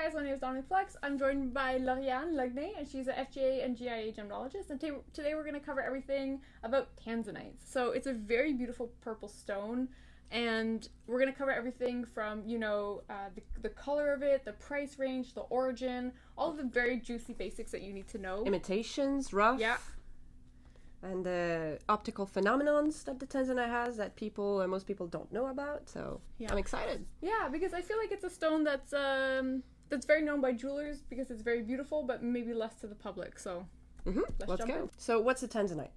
guys, my name is Dominic Flex. I'm joined by Lauriane Lagnay, and she's a FGA and GIA gemologist. And today we're going to cover everything about Tanzanites. So it's a very beautiful purple stone, and we're going to cover everything from, the color of it, the price range, the origin, all of the very juicy basics that you need to know. Imitations, rough. Yeah. And the optical phenomenons that the Tanzanite has that most people don't know about. So yeah. I'm excited. Yeah, because I feel like it's a stone that's very known by jewelers because it's very beautiful, but maybe less to the public. So let's go. In. So what's a Tanzanite?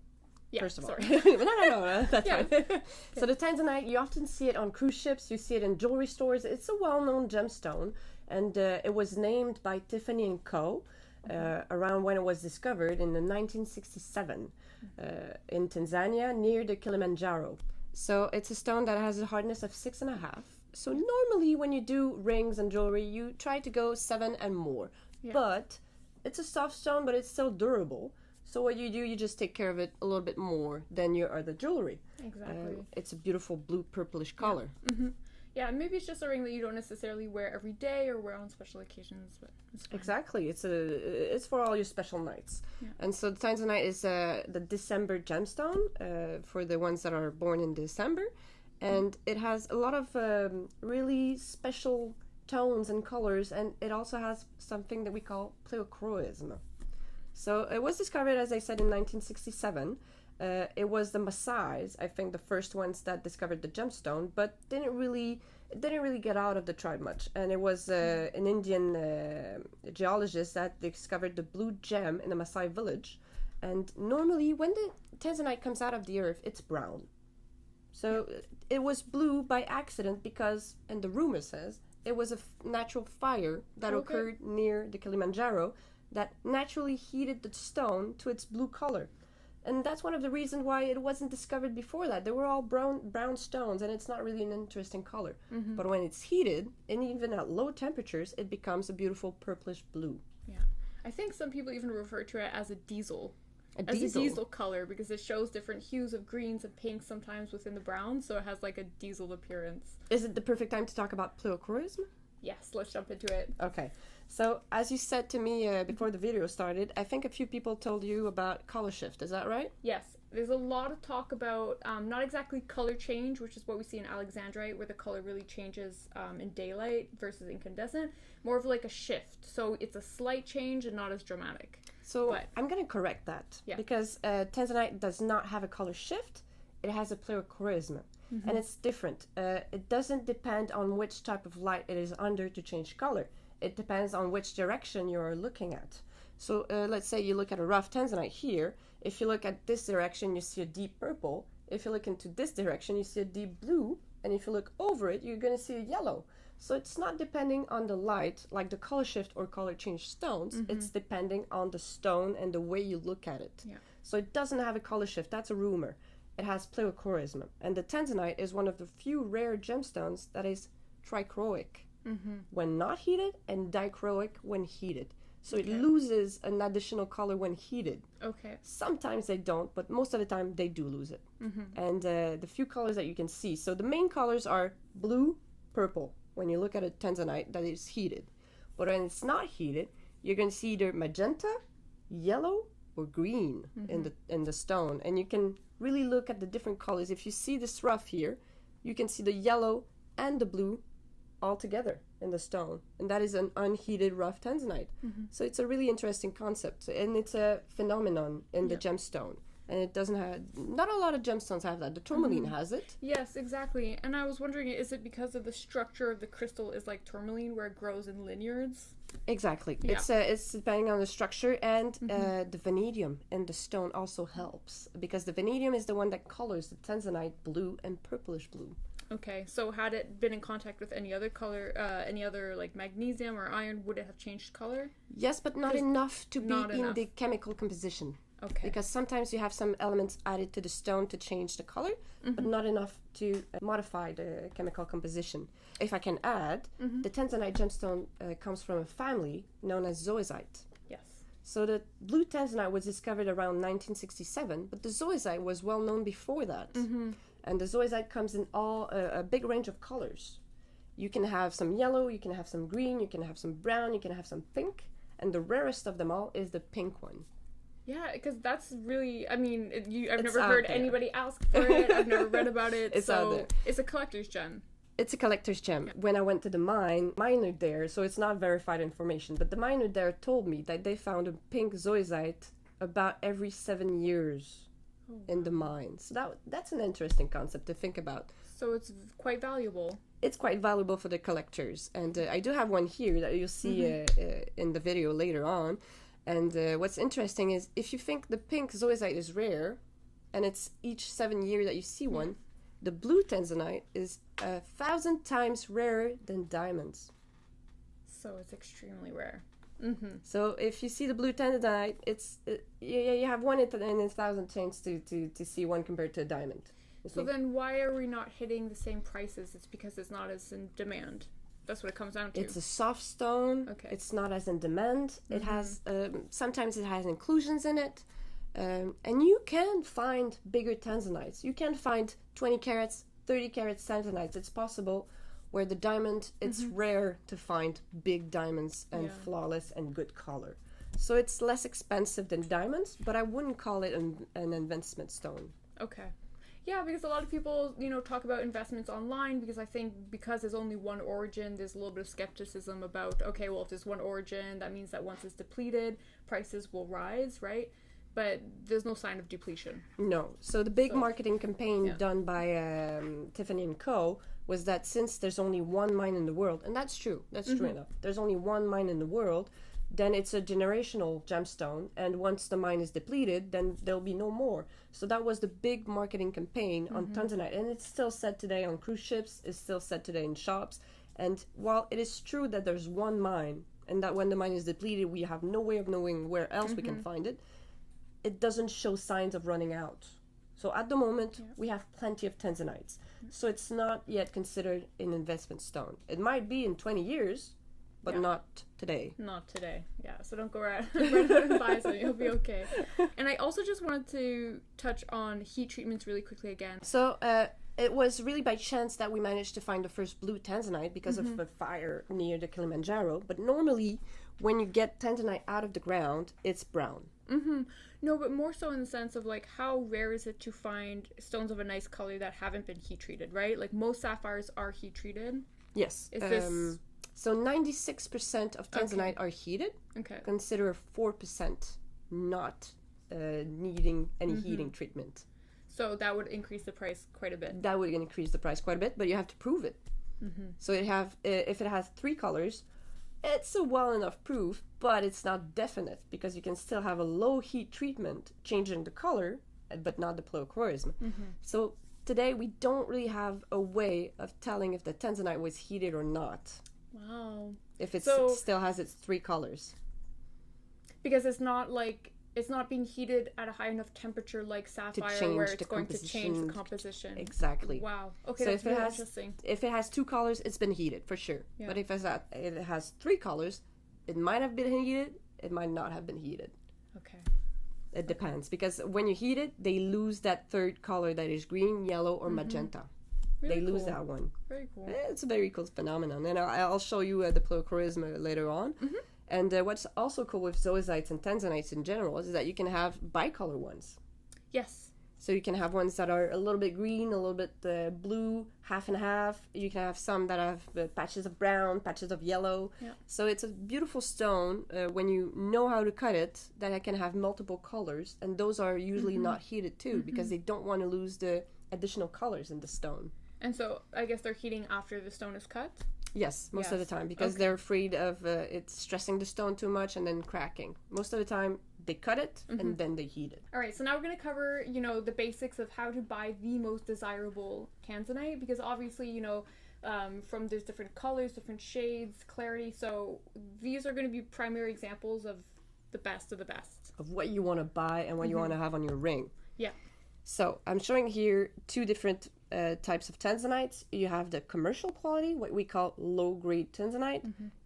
Yeah, first of all. sorry. no, that's yeah. fine. Okay. So the Tanzanite, you often see it on cruise ships, you see it in jewelry stores. It's a well-known gemstone, and it was named by Tiffany Co. Around when it was discovered in the 1967 in Tanzania near the Kilimanjaro. So it's a stone that has a hardness of 6.5. So normally when you do rings and jewelry, you try to go 7 and more. Yeah. But it's a soft stone, but it's still durable. So what you do, you just take care of it a little bit more than your other jewelry. Exactly. It's a beautiful blue purplish color. Yeah. Mm-hmm. Yeah, maybe it's just a ring that you don't necessarily wear every day or wear on special occasions, but it's fine. Exactly. It's for all your special nights. Yeah. And so the Tanzanite is the December gemstone for the ones that are born in December. And it has a lot of really special tones and colors, and it also has something that we call Pleochroism. So it was discovered, as I said, in 1967. It was the Maasai's, I think, the first ones that discovered the gemstone, but it didn't really get out of the tribe much. And it was an Indian geologist that discovered the blue gem in a Maasai village. And normally, when the Tanzanite comes out of the earth, it's brown. So it was blue by accident because, and the rumor says, it was a natural fire that occurred near the Kilimanjaro that naturally heated the stone to its blue color. And that's one of the reasons why it wasn't discovered before that. They were all brown stones, and it's not really an interesting color. Mm-hmm. But when it's heated, and even at low temperatures, it becomes a beautiful purplish blue. Yeah. I think some people even refer to it as a diesel. A diesel color, because it shows different hues of greens and pinks sometimes within the brown, so it has like a diesel appearance. Is it the perfect time to talk about Pleochrism? Yes, let's jump into it. Okay. So, as you said to me before the video started, I think a few people told you about color shift. Is that right? Yes. There's a lot of talk about not exactly color change, which is what we see in Alexandrite, where the color really changes in daylight versus incandescent. More of like a shift. So, it's a slight change and not as dramatic. So, I'm going to correct that. Yeah. Because Tanzanite does not have a color shift. It has a Pleochrism. Mm-hmm. And it's different. It doesn't depend on which type of light it is under to change color. It depends on which direction you're looking at. So let's say you look at a rough Tanzanite here. If you look at this direction, you see a deep purple. If you look into this direction, you see a deep blue. And if you look over it, you're going to see a yellow. So it's not depending on the light, like the color shift or color change stones. Mm-hmm. It's depending on the stone and the way you look at it. Yeah. So it doesn't have a color shift. That's a rumor. It has Pleochrism. And the Tanzanite is one of the few rare gemstones that is trichroic when not heated and dichroic when heated. So it loses an additional color when heated. Okay. Sometimes they don't, but most of the time they do lose it. Mm-hmm. And the few colors that you can see. So the main colors are blue, purple, when you look at a Tanzanite that is heated. But when it's not heated, you're going to see either magenta, yellow, or green in the stone. And you can really look at the different colors. If you see this rough here, you can see the yellow and the blue all together in the stone. And that is an unheated rough Tanzanite. Mm-hmm. So it's a really interesting concept. And it's a phenomenon in the gemstone. And it doesn't have, not a lot of gemstones have that. The tourmaline has it. Yes, exactly. And I was wondering, is it because of the structure of the crystal is like tourmaline, where it grows in lineards? Exactly. Yeah. It's depending on the structure, and the vanadium in the stone also helps, because the vanadium is the one that colors the Tanzanite blue and purplish blue. Okay, so had it been in contact with any other color, any other like magnesium or iron, would it have changed color? Yes, but not enough to be in the chemical composition. Okay. Because sometimes you have some elements added to the stone to change the color, but not enough to modify the chemical composition. If I can add, the Tanzanite gemstone comes from a family known as Zoisite. Yes. So the blue Tanzanite was discovered around 1967, but the Zoisite was well known before that. And the Zoisite comes in a big range of colors. You can have some yellow, you can have some green, you can have some brown, you can have some pink, and the rarest of them all is the pink one. Yeah, because that's really, I mean, I've never heard anybody ask for it. I've never read about it. It's out there. It's a collector's gem. It's a collector's gem. Yeah. When I went to the miner there, so it's not verified information, but the miner there told me that they found a pink zoisite about every 7 years in the mine. So that's an interesting concept to think about. So it's quite valuable. It's quite valuable for the collectors. And I do have one here that you'll see in the video later on. And what's interesting is if you think the pink zoisite is rare, and it's each 7 years that you see one, the blue Tanzanite is 1,000 times rarer than diamonds. So it's extremely rare. So if you see the blue Tanzanite, you have 1 in 1,000 chance to see one compared to a diamond. So then why are we not hitting the same prices? It's because it's not as in demand. That's what it comes down to. It's a soft stone. Okay. It's not as in demand. It has sometimes it has inclusions in it. And you can find bigger Tanzanites. You can find 20 carats, 30 carats Tanzanites. It's possible. Where the diamond, it's rare to find big diamonds and flawless and good color. So it's less expensive than diamonds, but I wouldn't call it an investment stone. Okay. Yeah, because a lot of people, talk about investments online because I think because there's only one origin, there's a little bit of skepticism about, okay, well, if there's one origin, that means that once it's depleted, prices will rise, right? But there's no sign of depletion. No. So the big marketing campaign done by Tiffany Co was that since there's only one mine in the world, and that's true, true enough, there's only one mine in the world, then it's a generational gemstone, and once the mine is depleted, then there'll be no more. So that was the big marketing campaign on Tanzanite, and it's still said today on cruise ships, it's still said today in shops, and while it is true that there's one mine, and that when the mine is depleted, we have no way of knowing where else we can find it, it doesn't show signs of running out. So at the moment, we have plenty of Tanzanites. So it's not yet considered an investment stone. It might be in 20 years, but not today. Not today, yeah. So don't go right out and buy some. You'll be okay. And I also just wanted to touch on heat treatments really quickly again. So it was really by chance that we managed to find the first blue Tanzanite because of a fire near the Kilimanjaro. But normally, when you get Tanzanite out of the ground, it's brown. No, but more so in the sense of like how rare is it to find stones of a nice color that haven't been heat treated, right? Like most sapphires are heat treated. Yes. Is this... So 96% of Tanzanite are heated. Okay. Consider 4% not needing any heating treatment. So that would increase the price quite a bit. That would increase the price quite a bit, but you have to prove it. So if it has 3 colors, it's a well enough proof, but it's not definite because you can still have a low heat treatment changing the color, but not the Pleochrism. So today we don't really have a way of telling if the Tanzanite was heated or not. Wow. If it still has its 3 colors. Because it's not being heated at a high enough temperature like sapphire where it's going to change the composition. Exactly. Wow. Okay, so that's really interesting. If it has 2 colors, it's been heated for sure. Yeah. But if it has 3 colors, it might have been heated, it might not have been heated. Okay. It depends because when you heat it, they lose that 3rd color that is green, yellow, or magenta. Really they lose that one. Very cool. It's a very cool phenomenon. And I'll show you the Pleochrism later on. And what's also cool with zoisites and tanzanites in general is that you can have bicolor ones. Yes. So you can have ones that are a little bit green, a little bit blue, half and half. You can have some that have patches of brown, patches of yellow. Yeah. So it's a beautiful stone when you know how to cut it, that it can have multiple colors. And those are usually not heated too because they don't want to lose the additional colors in the stone. And so I guess they're heating after the stone is cut? Yes, most of the time, because they're afraid of it stressing the stone too much and then cracking. Most of the time, they cut it and then they heat it. All right, so now we're going to cover, the basics of how to buy the most desirable Tanzanite, because obviously, from there's different colors, different shades, clarity. So these are going to be primary examples of the best of the best. Of what you want to buy and what you want to have on your ring. Yeah. So I'm showing here 2 different types of Tanzanites. You have the commercial quality, what we call low-grade Tanzanite.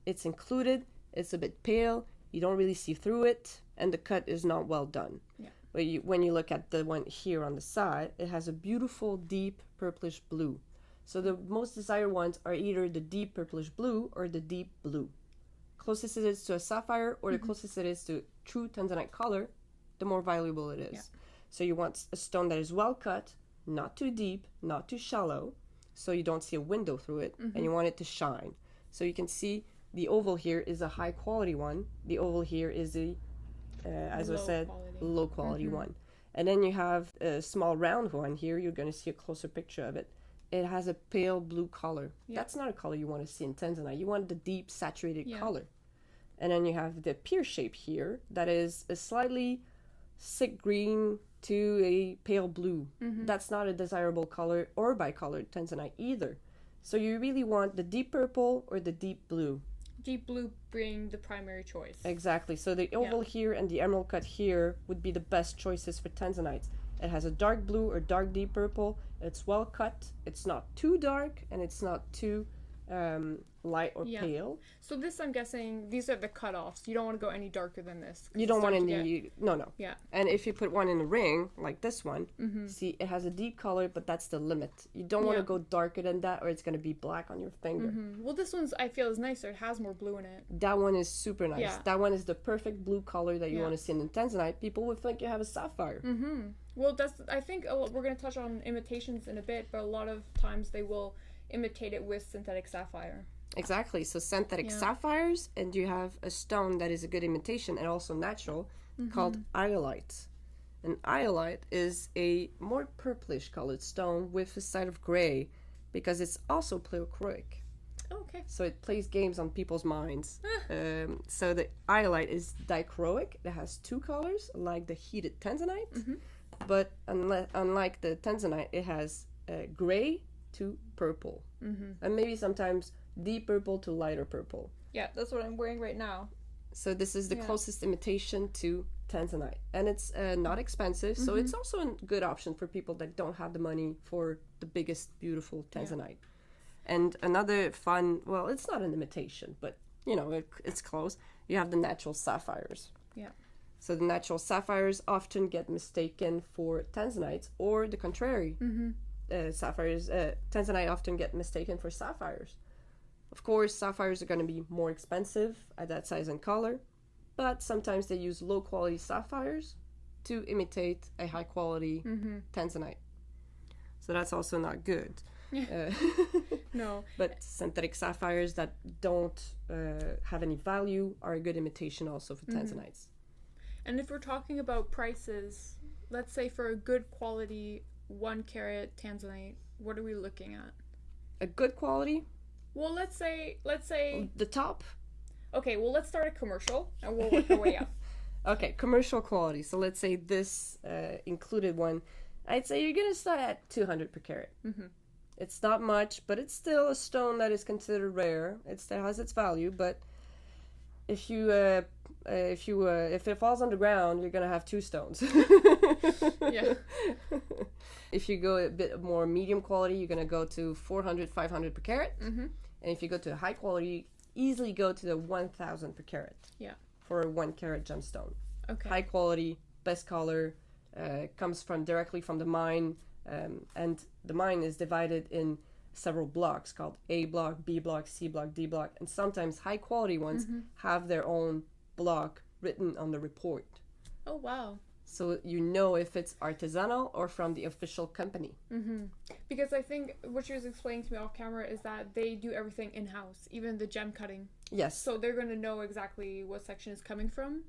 It's included, it's a bit pale, you don't really see through it, and the cut is not well done. Yeah. But when you look at the one here on the side, it has a beautiful, deep, purplish blue. So the most desired ones are either the deep purplish blue or the deep blue. Closest it is to a sapphire or the closest it is to true Tanzanite color, the more valuable it is. Yeah. So you want a stone that is well cut, not too deep, not too shallow, so you don't see a window through it, and you want it to shine. So you can see the oval here is a high quality one. The oval here is a, as I said, low quality one. And then you have a small round one here. You're going to see a closer picture of it. It has a pale blue color. Yeah. That's not a color you want to see in Tanzanite. You want the deep saturated color. And then you have the pear shape here that is a slightly sick green to a pale blue. That's not a desirable color or bicolored Tanzanite either. So you really want the deep purple or the deep blue. Deep blue being the primary choice. Exactly. So the oval here and the emerald cut here would be the best choices for Tanzanites. It has a dark blue or dark deep purple. It's well cut. It's not too dark and it's not too light or pale. So this, I'm guessing, these are the cutoffs. You don't want to go any darker than this. You don't want any, no. Yeah. And if you put one in a ring, like this one, see, it has a deep color, but that's the limit. You don't want to go darker than that or it's going to be black on your finger. Well, this one's, I feel, is nicer. It has more blue in it. That one is super nice. Yeah. That one is the perfect blue color that you want to see in Tanzanite. People would think you have a sapphire. Well, that's, I think we're going to touch on imitations in a bit, but a lot of times they will imitate it with synthetic sapphire. Exactly. So synthetic sapphires, and you have a stone that is a good imitation and also natural called iolite. And iolite is a more purplish colored stone with a side of gray because it's also pleochroic. Oh, okay. So it plays games on people's minds. So the iolite is dichroic. It has two colors like the heated Tanzanite, but unlike the Tanzanite, it has gray to purple, and maybe sometimes deep purple to lighter purple. Yeah, that's what I'm wearing right now. So this is the closest imitation to Tanzanite, and it's not expensive, so it's also a good option for people that don't have the money for the biggest beautiful Tanzanite. And another fun, well, it's not an imitation, but you know, it's close. You have the natural sapphires. Yeah. So the natural sapphires often get mistaken for Tanzanites, or the contrary. Sapphires, Tanzanite often get mistaken for sapphires. Of course, sapphires are going to be more expensive at that size and color, but sometimes they use low quality sapphires to imitate a high quality Tanzanite. So that's also not good. No. But synthetic sapphires that don't have any value are a good imitation also for Tanzanites. And if we're talking about prices, let's say for a good quality 1 carat Tanzanite, what are we looking at? A good quality? Well, let's say the top. Okay, well, let's start a commercial and we'll work our way up. Okay, commercial quality. So let's say this included one. I'd say you're gonna start at 200 per carat. It's not much, but it's still a stone that is considered rare. It still has its value, but if it falls on the ground, you're gonna have 2 stones. Yeah. If you go a bit more medium quality, you're gonna go to 400, 500 per carat. And if you go to high quality, easily go to the 1,000 per carat. Yeah. For a 1 carat gemstone. Okay. High quality, best color, comes directly from the mine, and the mine is divided in several blocks called A block, B block, C block, D block, and sometimes high quality ones have their own block written on the report. Oh, wow. So you know if it's artisanal or from the official company. Because I think what she was explaining to me off camera is that they do everything in-house, even the gem cutting. Yes. So they're going to know exactly what section is coming from.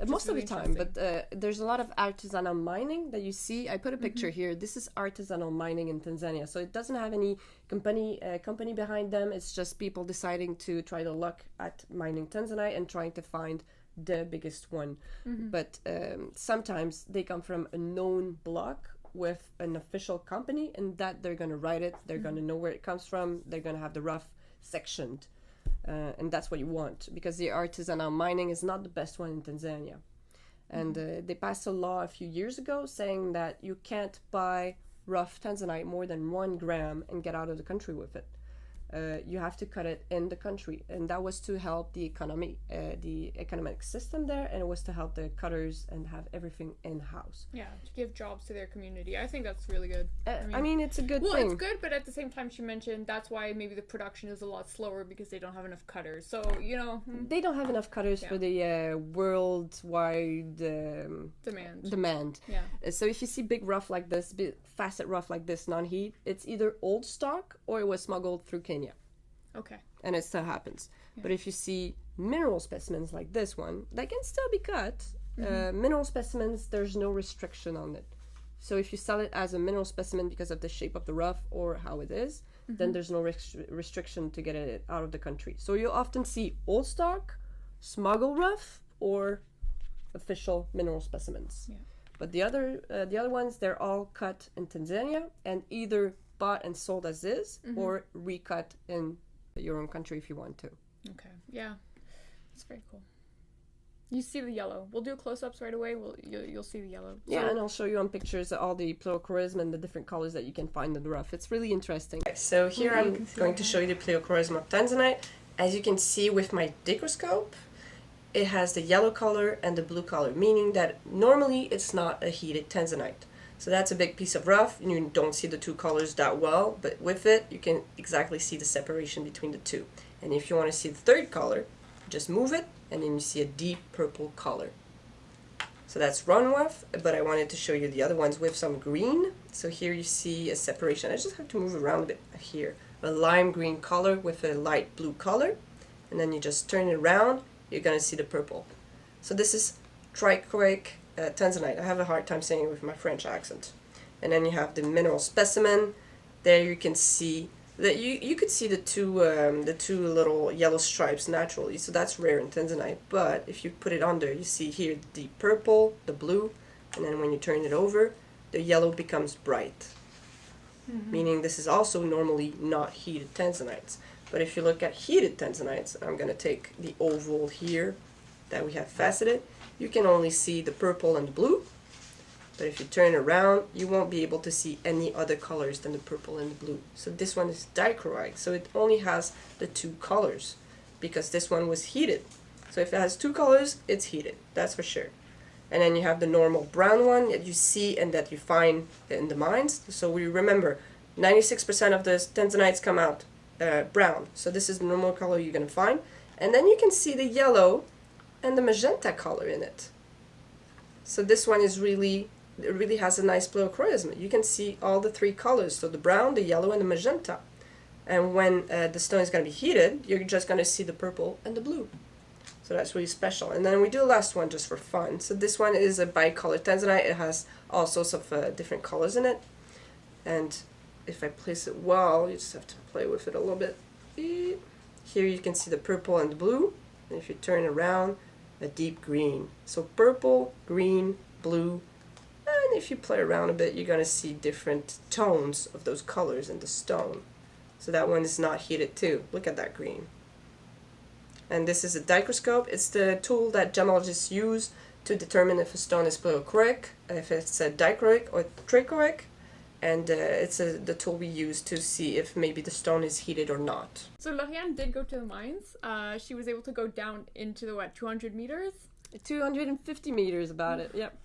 Most of the time, but there's a lot of artisanal mining that you see. I put a picture here. This is artisanal mining in Tanzania. So it doesn't have any company behind them. It's just people deciding to try their luck at mining Tanzanite and trying to find the biggest one. But sometimes they come from a known block with an official company, and that they're going to write it. They're going to know where it comes from. They're going to have the rough sectioned. And that's what you want, because the artisanal mining is not the best one in Tanzania. And they passed a law a few years ago saying that you can't buy rough Tanzanite more than 1 gram and get out of the country with it. you have to cut it in the country, and that was to help the economy, the economic system there, and it was to help the cutters and have everything in-house. Yeah, to give jobs to their community. I think that's really good. I mean, it's a good thing. Well, it's good, but at the same time, she mentioned that's why maybe the production is a lot slower because they don't have enough cutters. So, you know... They don't have enough cutters for the worldwide demand. Yeah. So if you see big rough like this, big facet rough like this, non-heat, it's either old stock or it was smuggled through Kenya. Okay. And it still happens. Yeah. But if you see mineral specimens like this one, they can still be cut. Mineral specimens, there's no restriction on it. So if you sell it as a mineral specimen because of the shape of the rough or how it is, then there's no restriction to get it out of the country. So you'll often see old stock, smuggled rough, or official mineral specimens. Yeah. But the other ones, they're all cut in Tanzania and either bought and sold as is or recut in your own country if you want to. Okay. Yeah. That's very cool. You see the yellow. We'll do close-ups right away. You'll see the yellow. Yeah, and I'll show you on pictures all the Pleochrism and the different colors that you can find in the rough. It's really interesting. So here I'm going to show you the Pleochrism of Tanzanite. As you can see with my dichroscope, it has the yellow color and the blue color, meaning that normally it's not a heated Tanzanite. So that's a big piece of rough. You don't see the two colors that well, but with it, you can exactly see the separation between the two. And if you want to see the third color, just move it, and then you see a deep purple color. So that's run rough, but I wanted to show you the other ones with some green. So here you see a separation. I just have to move around a bit here. A lime green color with a light blue color. And then you just turn it around, you're going to see the purple. So this is trichroic Tanzanite. I have a hard time saying it with my French accent. And then you have the mineral specimen. There you can see that you could see the two little yellow stripes naturally. So that's rare in Tanzanite. But if you put it under, you see here the purple, the blue, and then when you turn it over, the yellow becomes bright. Meaning this is also normally not heated Tanzanites. But if you look at heated Tanzanites, I'm going to take the oval here that we have faceted, you can only see the purple and the blue. But if you turn it around, you won't be able to see any other colors than the purple and the blue. So this one is dichroic, so it only has the two colors because this one was heated. So if it has two colors, it's heated, that's for sure. And then you have the normal brown one that you see and that you find in the mines. So we remember 96% of the Tanzanites come out brown. So this is the normal color you're going to find. And then you can see the yellow and the magenta color in it. So this one is really has a nice Pleochrism. You can see all the three colors, so the brown, the yellow, and the magenta. And when the stone is going to be heated, you're just going to see the purple and the blue. So that's really special. And then we do the last one just for fun. So this one is a bicolor Tanzanite. It has all sorts of different colors in it. And if I place it well, you just have to play with it a little bit. Here you can see the purple and the blue. And if you turn it around, a deep green. So purple, green, blue. And if you play around a bit, you're going to see different tones of those colors in the stone. So that one is not heated too. Look at that green. And this is a dichroscope. It's the tool that gemologists use to determine if a stone is pleochroic, if it's a dichroic or trichroic. And it's the tool we use to see if maybe the stone is heated or not. So Lauriane did go to the mines. She was able to go down into the, 200 meters? 250 meters about it, yep.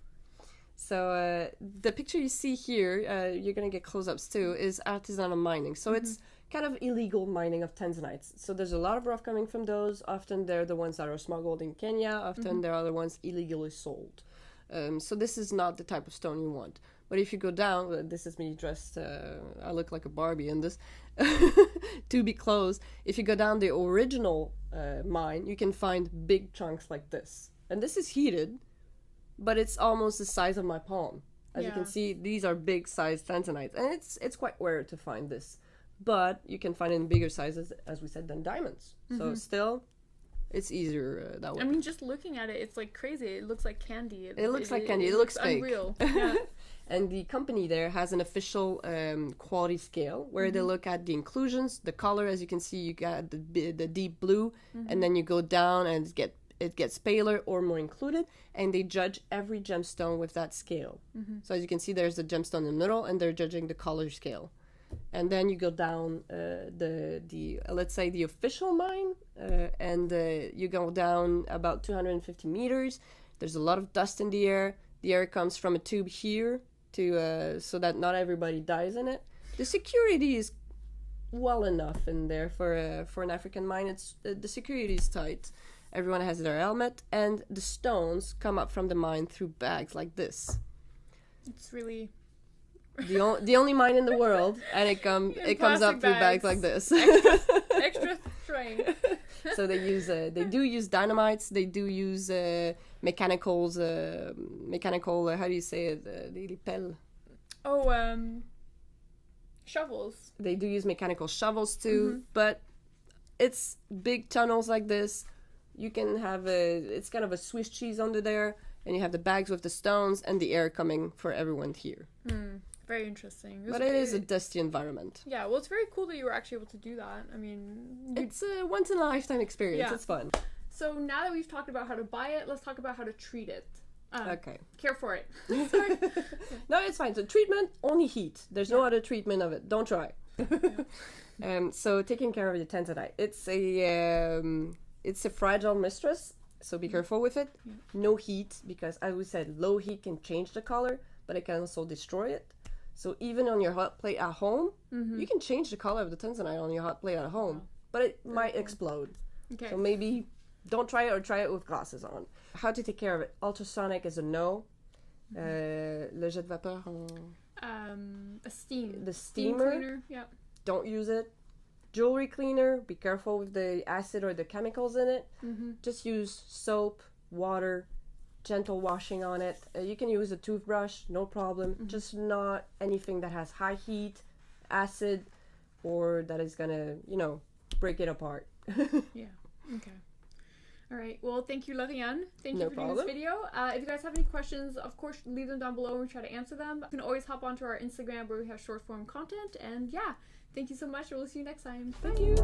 So the picture you see here, you're going to get close-ups too, is artisanal mining. So it's kind of illegal mining of Tanzanites. So there's a lot of rough coming from those. Often they're the ones that are smuggled in Kenya. Often they're the ones illegally sold. So this is not the type of stone you want. But if you go down, this is me dressed, I look like a Barbie in this, to be close. If you go down the original mine, you can find big chunks like this. And this is heated, but it's almost the size of my palm. As you can see, these are big sized Tanzanites. And it's quite rare to find this. But you can find it in bigger sizes, as we said, than diamonds. So still, it's easier that way. I mean, just looking at it, it's like crazy. It looks like candy. It looks like candy. It looks fake. Unreal. Yeah. And the company there has an official quality scale where they look at the inclusions, the color. As you can see, you got the deep blue, and then you go down and it gets paler or more included, and they judge every gemstone with that scale. So as you can see, there's a gemstone in the middle, and they're judging the color scale. and then you go down the let's say the official mine, and you go down about 250 meters. There's a lot of dust in the air. The air comes from a tube here to so that not everybody dies in it. The security is well enough in there for an African mine. It's the security is tight. Everyone has their helmet, and the stones come up from the mine through bags like this. It's really the only mine in the world, and it comes up through bags like this. Extra strength. So they do use dynamites. They do use mechanical. How do you say it? The pelle. Oh, shovels. They do use mechanical shovels too, but it's big tunnels like this. You can have it's kind of a Swiss cheese under there, and you have the bags with the stones and the air coming for everyone here. Very interesting. But it is a dusty environment. Yeah, well, it's very cool that you were actually able to do that. I mean, it's a once in a lifetime experience. Yeah. It's fun. So now that we've talked about how to buy it, let's talk about how to treat it. Okay. Care for it. Sorry. No, it's fine. So treatment, only heat. There's no other treatment of it. Don't try. So taking care of the Tanzanite. It's a fragile mistress, so be careful with it. Yeah. No heat, because as we said, low heat can change the color, but it can also destroy it. So even on your hot plate at home, you can change the color of the Tanzanite on your hot plate at home, but it might explode. Okay. So maybe don't try it, or try it with glasses on. How to take care of it? Ultrasonic is a no. Le jet de vapeur. A steam. The steamer. Cleaner. Yeah. Don't use it. Jewelry cleaner. Be careful with the acid or the chemicals in it. Just use soap, water, gentle washing on it. You can use a toothbrush, no problem. Just not anything that has high heat, acid, or that is gonna, break it apart. Yeah. Okay. All right. Well, thank you, Lauriane. Thank you for doing this video. If you guys have any questions, of course, leave them down below and we try to answer them. You can always hop onto our Instagram where we have short form content. And yeah, thank you so much. We'll see you next time. Thank you.